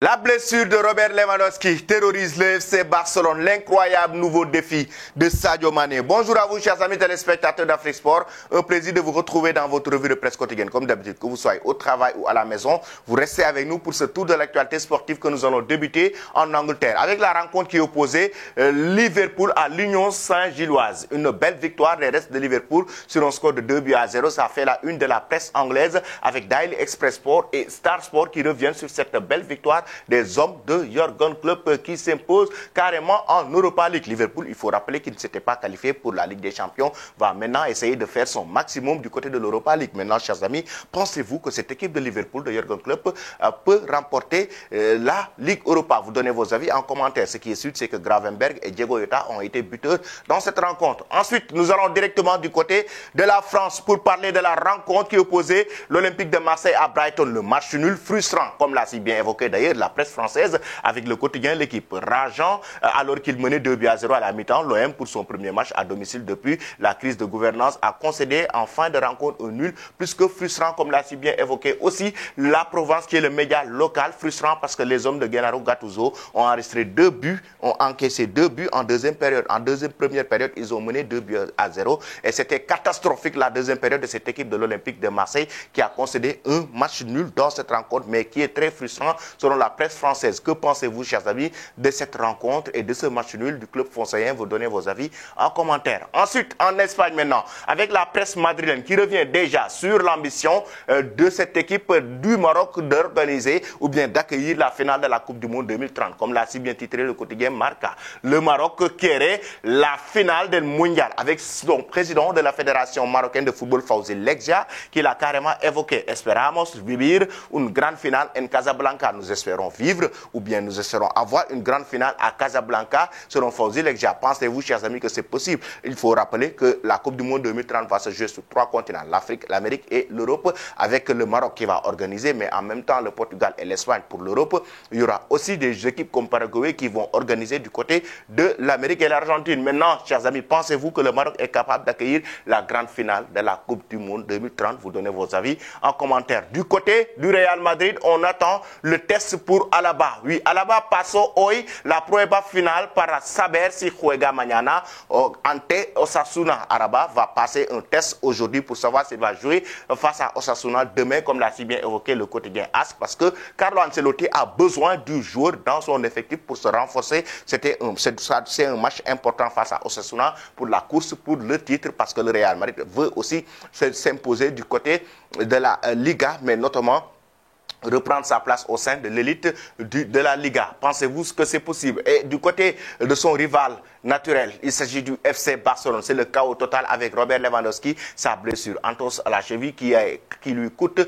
La blessure de Robert Lewandowski terrorise le FC Barcelone, l'incroyable nouveau défi de Sadio Mané. Bonjour à vous, chers amis téléspectateurs d'Afrique Sport. Un plaisir de vous retrouver dans votre revue de presse quotidienne. Comme d'habitude, que vous soyez au travail ou à la maison, vous restez avec nous pour ce tour de l'actualité sportive que nous allons débuter en Angleterre. Avec la rencontre qui opposait Liverpool à l'Union Saint-Gilloise. Une belle victoire des restes de Liverpool sur un score de 2-0. Ça fait la une de la presse anglaise avec Daily Express Sport et Star Sport qui reviennent sur cette belle victoire des hommes de Jürgen Klopp qui s'imposent carrément en Europa League. Liverpool, il faut rappeler qu'il ne s'était pas qualifié pour la Ligue des Champions, va maintenant essayer de faire son maximum du côté de l'Europa League. Maintenant, chers amis, pensez-vous que cette équipe de Liverpool, de Jürgen Klopp, peut remporter la Ligue Europa? Vous donnez vos avis en commentaire. Ce qui est sûr, c'est que Gravenberch et Diego Jota ont été buteurs dans cette rencontre. Ensuite, nous allons directement du côté de la France pour parler de la rencontre qui opposait l'Olympique de Marseille à Brighton. Le match nul frustrant, comme l'a si bien évoqué d'ailleurs la presse française avec le quotidien L'équipe. Rageant alors qu'il menait 2-0 à la mi-temps. L'OM, pour son premier match à domicile depuis la crise de gouvernance, a concédé en fin de rencontre un nul plus que frustrant, comme l'a si bien évoqué aussi la Provence, qui est le média local. Frustrant parce que les hommes de Gennaro Gattuso ont enregistré 2 buts, ont encaissé 2 buts en deuxième période. En première période, ils ont mené 2-0 et c'était catastrophique la deuxième période de cette équipe de l'Olympique de Marseille qui a concédé un match nul dans cette rencontre, mais qui est très frustrant selon la presse française. Que pensez-vous, chers amis, de cette rencontre et de ce match nul du club français? Vous donnez vos avis en commentaire. Ensuite, en Espagne maintenant, avec la presse madrilène qui revient déjà sur l'ambition de cette équipe du Maroc d'organiser ou bien d'accueillir la finale de la Coupe du Monde 2030, comme l'a si bien titré le quotidien Marca. Le Maroc quierait la finale du Mondial avec son président de la Fédération marocaine de football, Fawzi Lekja, qui l'a carrément évoqué. Esperamos vivir une grande finale en Casablanca. Nous espérons vivre ou bien nous espérons avoir une grande finale à Casablanca selon Fawzi Lekja. Pensez-vous, chers amis, que c'est possible? Il faut rappeler que la Coupe du Monde 2030 va se jouer sur 3 continents, l'Afrique, l'Amérique et l'Europe, avec le Maroc qui va organiser, mais en même temps le Portugal et l'Espagne pour l'Europe. Il y aura aussi des équipes comme Paraguay qui vont organiser du côté de l'Amérique et l'Argentine. Maintenant, chers amis, pensez-vous que le Maroc est capable d'accueillir la grande finale de la Coupe du Monde 2030? Vous donnez vos avis en commentaire. Du côté du Real Madrid, on attend le test pour Alaba. Oui, Alaba pasó hoy la prueba final para saber si juega mañana ante Osasuna. Alaba va passer un test aujourd'hui pour savoir s'il va jouer face à Osasuna demain, comme l'a si bien évoqué le quotidien AS, parce que Carlo Ancelotti a besoin du joueur dans son effectif pour se renforcer. C'est un match important face à Osasuna pour la course pour le titre, parce que le Real Madrid veut aussi s'imposer du côté de la Liga, mais notamment reprendre sa place au sein de l'élite de la Liga. Pensez-vous que c'est possible? Et du côté de son rival naturel, il s'agit du FC Barcelone. C'est le chaos total avec Robert Lewandowski, sa blessure entorse à la cheville qui lui coûte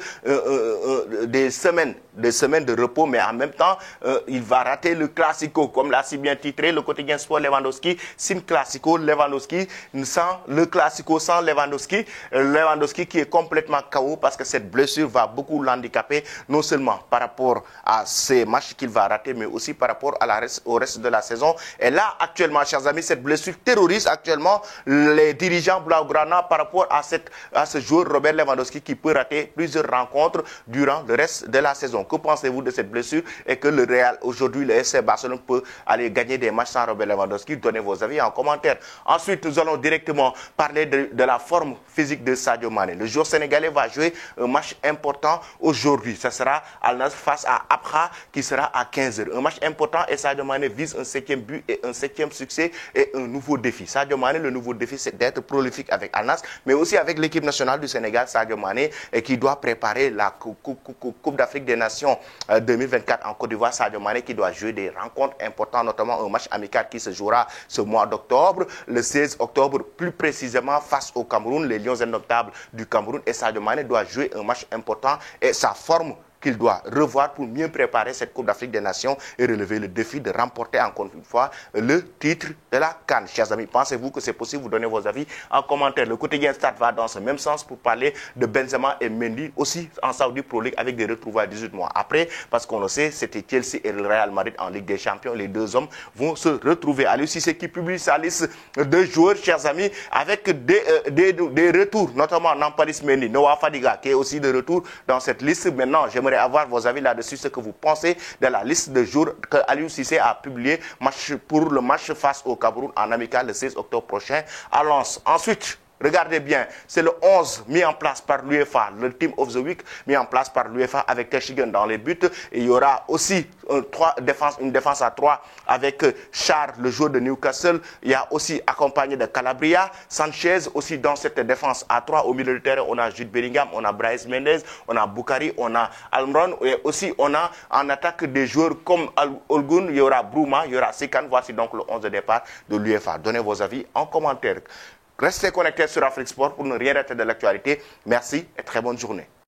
des semaines de repos, mais en même temps, il va rater le Classico, comme l'a si bien titré le quotidien Sport Lewandowski, Sim Classico, Lewandowski sans le Classico, sans Lewandowski. Lewandowski qui est complètement KO parce que cette blessure va beaucoup l'handicaper, non seulement par rapport à ces matchs qu'il va rater, mais aussi par rapport au reste de la saison. Et là, actuellement, chers amis, cette blessure terrorise actuellement les dirigeants Blaugrana par rapport à ce joueur Robert Lewandowski qui peut rater plusieurs rencontres durant le reste de la saison. Que pensez-vous de cette blessure et que le Real, aujourd'hui, le FC Barcelone peut aller gagner des matchs sans Robert Lewandowski? Donnez vos avis en commentaire. Ensuite, nous allons directement parler de la forme physique de Sadio Mané. Le joueur sénégalais va jouer un match important aujourd'hui. Ça sera Al Nassr face à Abra qui sera à 15h. Un match important et Sadio Mané vise un 7e but et un 7e succès et un nouveau défi. Sadio Mané, le nouveau défi, c'est d'être prolifique avec Al Nassr, mais aussi avec l'équipe nationale du Sénégal, Sadio Mané, qui doit préparer la Coupe d'Afrique des Nations 2024 en Côte d'Ivoire. Sadio Mané qui doit jouer des rencontres importantes, notamment un match amical qui se jouera ce mois d'octobre, le 16 octobre, plus précisément face au Cameroun, les Lions indomptables du Cameroun. Et Sadio Mané doit jouer un match important et sa forme qu'il doit revoir pour mieux préparer cette Coupe d'Afrique des Nations et relever le défi de remporter encore une fois le titre de la CAN. Chers amis, pensez-vous que c'est possible? Vous donnez vos avis en commentaire. Le quotidien Stade va dans ce même sens pour parler de Benzema et Mendy, aussi en Saudi Pro League avec des retrouvailles 18 mois après, parce qu'on le sait, c'était Chelsea et le Real Madrid en Ligue des Champions. Les deux hommes vont se retrouver. Aliou Cissé qui publie sa liste de joueurs, chers amis, avec des retours, notamment Nampalys Mendy, Noah Fadiga qui est aussi de retour dans cette liste. Maintenant, j'aimerais J'aimerais avoir vos avis là-dessus, ce que vous pensez de la liste de jours que Aliou Cissé a publié pour le match face au Cameroun en amical le 16 octobre prochain à Lens. Ensuite, regardez bien, c'est le 11 mis en place par l'UEFA, le Team of the Week mis en place par l'UEFA avec Ter Stegen dans les buts. Et il y aura aussi une défense à 3 avec Charles, le joueur de Newcastle. Il y a aussi accompagné de Calabria, Sanchez aussi dans cette défense à 3. Au milieu de terrain, on a Jude Bellingham, on a Bryce Mendes, on a Boukari, on a Almiron. Et aussi, on a en attaque des joueurs comme Olgun, il y aura Brouma, il y aura Sekan. Voici donc le 11 de départ de l'UEFA. Donnez vos avis en commentaire. Restez connectés sur Afrique Sport pour ne rien rater de l'actualité. Merci et très bonne journée.